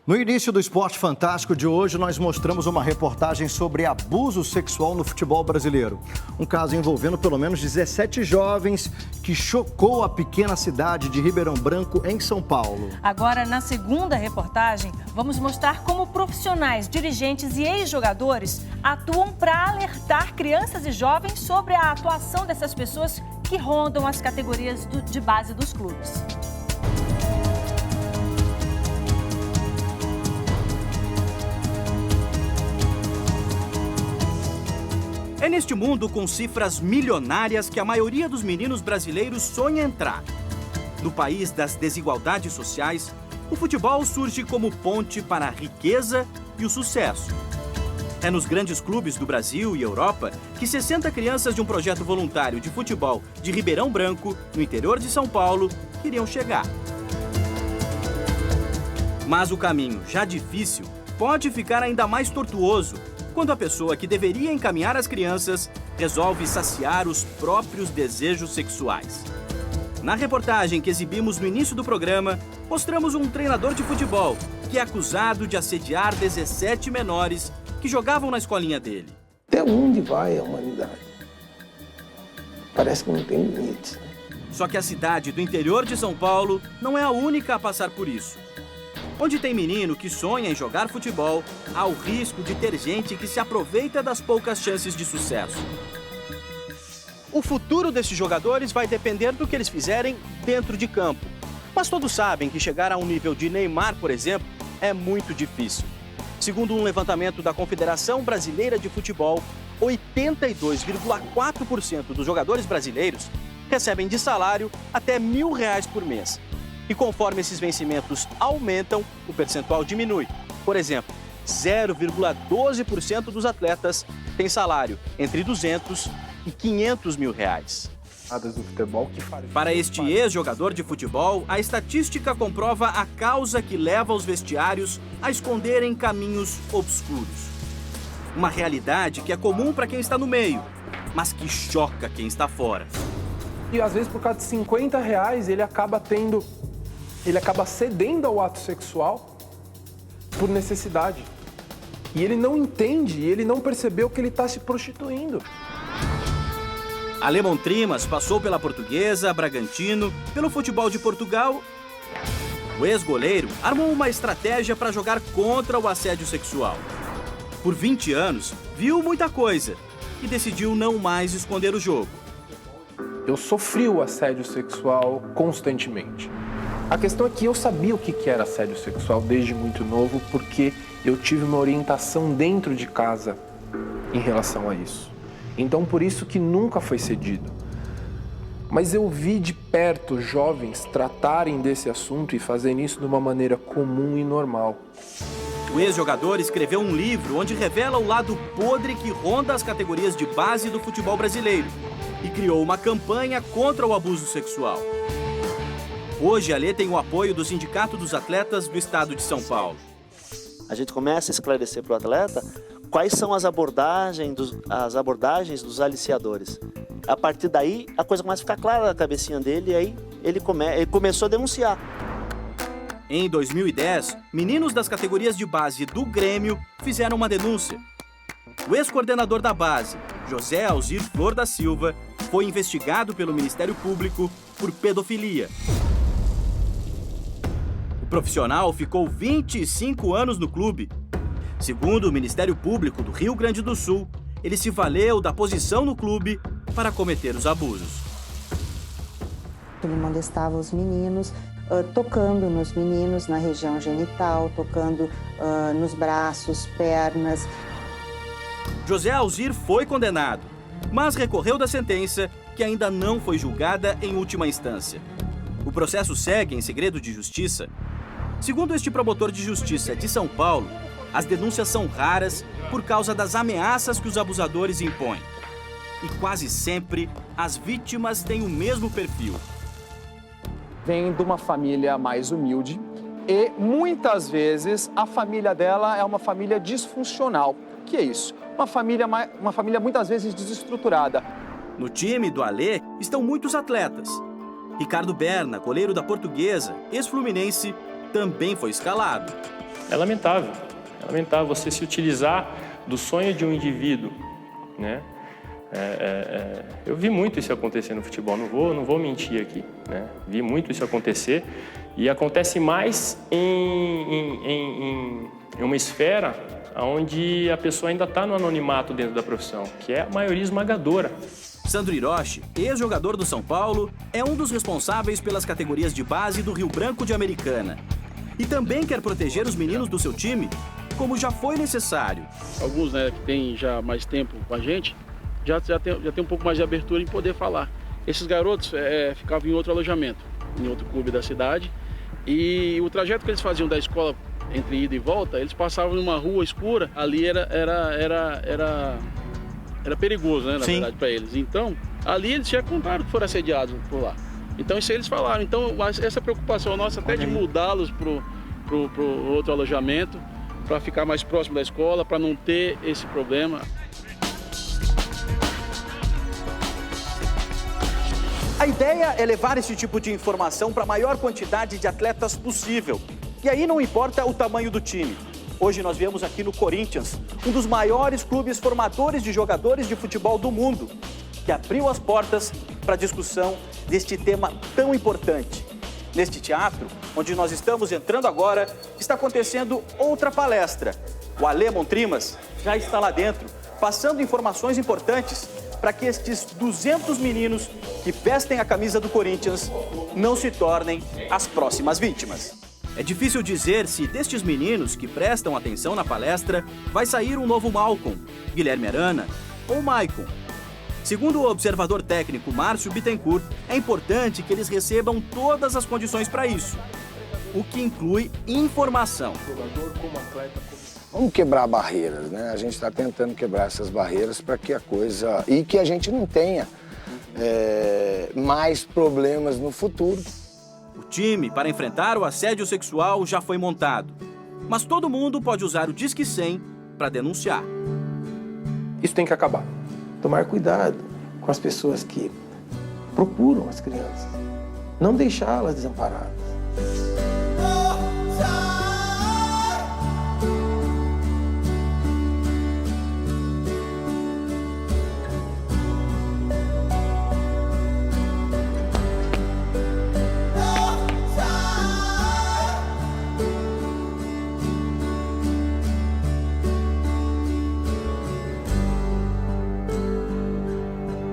No início do Esporte Fantástico de hoje, nós mostramos uma reportagem sobre abuso sexual no futebol brasileiro. Um caso envolvendo pelo menos 17 jovens que chocou a pequena cidade de Ribeirão Branco, em São Paulo. Agora, na segunda reportagem, vamos mostrar como profissionais, dirigentes e ex-jogadores atuam para alertar crianças e jovens sobre a atuação dessas pessoas que rondam as categorias de base dos clubes. É neste mundo com cifras milionárias que a maioria dos meninos brasileiros sonha entrar. No país das desigualdades sociais, o futebol surge como ponte para a riqueza e o sucesso. É nos grandes clubes do Brasil e Europa que 60 crianças de um projeto voluntário de futebol de Ribeirão Branco, no interior de São Paulo, queriam chegar. Mas o caminho, já difícil, pode ficar ainda mais tortuoso quando a pessoa que deveria encaminhar as crianças resolve saciar os próprios desejos sexuais. Na reportagem que exibimos no início do programa, mostramos um treinador de futebol que é acusado de assediar 17 menores que jogavam na escolinha dele. Até onde vai a humanidade? Parece que não tem limites. Só que a cidade do interior de São Paulo não é a única a passar por isso. Onde tem menino que sonha em jogar futebol, há o risco de ter gente que se aproveita das poucas chances de sucesso. O futuro desses jogadores vai depender do que eles fizerem dentro de campo. Mas todos sabem que chegar a um nível de Neymar, por exemplo, é muito difícil. Segundo um levantamento da Confederação Brasileira de Futebol, 82,4% dos jogadores brasileiros recebem de salário até R$1.000 por mês. E conforme esses vencimentos aumentam, o percentual diminui. Por exemplo, 0,12% dos atletas têm salário entre R$200 e R$500 mil. Para este ex-jogador de futebol, a estatística comprova a causa que leva os vestiários a esconderem caminhos obscuros. Uma realidade que é comum para quem está no meio, mas que choca quem está fora. E às vezes por causa de R$50 ele acaba cedendo ao ato sexual por necessidade. E ele não entende, ele não percebeu que ele está se prostituindo. Alemão Trimas passou pela Portuguesa, Bragantino, pelo futebol de Portugal. O ex-goleiro armou uma estratégia para jogar contra o assédio sexual. Por 20 anos, viu muita coisa e decidiu não mais esconder o jogo. Eu sofri o assédio sexual constantemente. A questão é que eu sabia o que era assédio sexual desde muito novo, porque eu tive uma orientação dentro de casa em relação a isso. Então, por isso que nunca foi cedido. Mas eu vi de perto jovens tratarem desse assunto e fazerem isso de uma maneira comum e normal. O ex-jogador escreveu um livro onde revela o lado podre que ronda as categorias de base do futebol brasileiro e criou uma campanha contra o abuso sexual. Hoje, a Alê tem o apoio do Sindicato dos Atletas do Estado de São Paulo. A gente começa a esclarecer para o atleta quais são as abordagens dos aliciadores. A partir daí, a coisa começa a ficar clara na cabecinha dele e aí ele começou a denunciar. Em 2010, meninos das categorias de base do Grêmio fizeram uma denúncia. O ex-coordenador da base, José Alzir Flor da Silva, foi investigado pelo Ministério Público por pedofilia. O profissional ficou 25 anos no clube. Segundo o Ministério Público do Rio Grande do Sul, ele se valeu da posição no clube para cometer os abusos. Ele molestava os meninos, tocando nos meninos na região genital, tocando nos braços, pernas. José Alzir foi condenado, mas recorreu da sentença, que ainda não foi julgada em última instância. O processo segue em segredo de justiça. Segundo este promotor de justiça de São Paulo, as denúncias são raras por causa das ameaças que os abusadores impõem. E quase sempre, as vítimas têm o mesmo perfil. Vem de uma família mais humilde e, muitas vezes, a família dela é uma família disfuncional. O que é isso? Uma família muitas vezes desestruturada. No time do Alê estão muitos atletas. Ricardo Berna, goleiro da Portuguesa, ex-fluminense, também foi escalado. É lamentável você se utilizar do sonho de um indivíduo, né? Eu vi muito isso acontecer no futebol, não vou mentir aqui, né? Vi muito isso acontecer e acontece mais em uma esfera onde a pessoa ainda está no anonimato dentro da profissão, que é a maioria esmagadora. Sandro Hiroshi, ex-jogador do São Paulo, é um dos responsáveis pelas categorias de base do Rio Branco de Americana. E também quer proteger os meninos do seu time, como já foi necessário. Alguns, né, que têm já mais tempo com a gente, já tem um pouco mais de abertura em poder falar. Esses garotos ficavam em outro alojamento, em outro clube da cidade, e o trajeto que eles faziam da escola entre ida e volta, eles passavam numa rua escura, ali era perigoso, né, na verdade, para eles. Então, ali eles já contaram que foram assediados por lá. Então, isso eles falaram. Então, essa preocupação nossa até de mudá-los pro outro alojamento, para ficar mais próximo da escola, para não ter esse problema. A ideia é levar esse tipo de informação para a maior quantidade de atletas possível. E aí não importa o tamanho do time. Hoje nós viemos aqui no Corinthians, um dos maiores clubes formadores de jogadores de futebol do mundo, que abriu as portas para a discussão deste tema tão importante. Neste teatro, onde nós estamos entrando agora, está acontecendo outra palestra. O Alemão Trimas já está lá dentro, passando informações importantes para que estes 200 meninos que vestem a camisa do Corinthians não se tornem as próximas vítimas. É difícil dizer se destes meninos que prestam atenção na palestra vai sair um novo Malcom, Guilherme Arana ou Maicon. Segundo o observador técnico Márcio Bittencourt, é importante que eles recebam todas as condições para isso, o que inclui informação. Vamos quebrar barreiras, né? A gente está tentando quebrar essas barreiras para que a coisa... E que a gente não tenha mais problemas no futuro. O time para enfrentar o assédio sexual já foi montado, mas todo mundo pode usar o Disque 100 para denunciar. Isso tem que acabar. Tomar cuidado com as pessoas que procuram as crianças. Não deixá-las desamparadas.